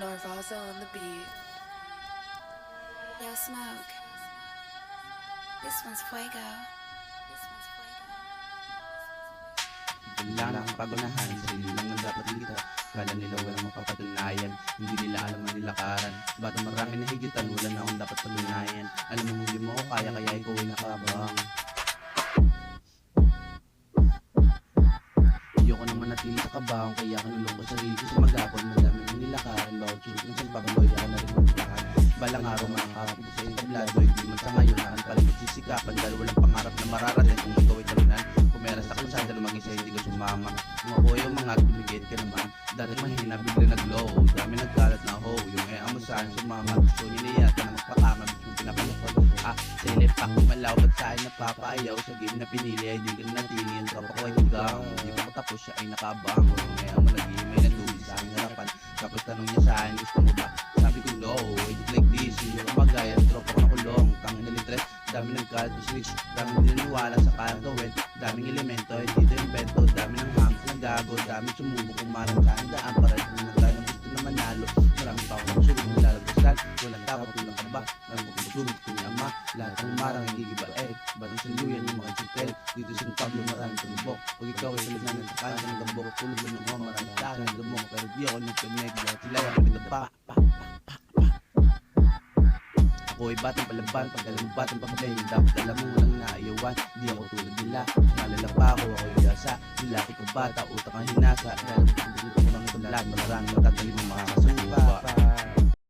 Norvaza on the beat. Yo, Smoke. This one's Fuego. Wala lang ang pagunahan, sarili lang ang dapat kita. Kala nila walang mapapatunayan, hindi nila alam ang nilakaran. Ba't marami na higitan, wala na akong dapat patunayan. Alam mo hindi mo ako kaya, kaya ikaw ay nakabang. Ayoko naman natili sa kabahang, kaya kanulong ko sarili ko sa magapon. Madami ng nilakaran, bawat sulit ng sagpapaloy, ako na rin magpakahan. Balang araw makakapag sa entablado, hindi man sa ngayon, akan pa rin magsisikapan. Dahil walang pangarap na mararating kung ikaw ay talunan. Pumera sa kalsada na mag-isa, hindi ka sumama. Mga boy o mga tumigil ka naman. Dating mahina, bigla nag-low. Dami nagkalat na ho, yung ay amusahan sumama. Gusto niya na yata na magpakama, bitch yung pinapalakot. Sa ilipak, malaw, ba't sa'yo napapaayaw? Sa game na pinili ay di ka natili. Ang tropa ko ay hanggang, di pa ko tapos siya ay nakabang. May amo lagi, may natuloy sa aking harapan. Tapos tanong niya sa akin, gusto mo ba? Sabi ko no, I do like this. Hindi ko magaya, ang tropa ko nakulong. Tangin na litres, dami nagkalat na switch. Daming dinaniwala sa kaya gawin. Daming elemento, hindi ito invento. Dami ng hams na gago, dami sumubok kumarang sa akin daan. Para sa mga tayo gusto na manalo. Marami pa akong susunod na lalagpasan. Walang dapat tulang ka ba? Alam mo kung susunod ko niya ma. Lahat ng marang hindi giba Batang saluyan yung mga chipel. Dito sa Pablo maraming tumubok. Pag ikaw ay tulad na nagkakaya ng gambok. Tulad na ng mga maraming tayo ng gambok. Pero di ako nagconnect. Dahil sila yung pinagpa. Ako ay batang palaban, pag alam mo batang papatay. Dapat alam mo walang naayawan. Di ako tulad nila, malala pa ako ay yasa. Nilaki ko bata, utak ang hinasa. Dahil mo kung mga tablat, maraming matatalim ang makakasupa.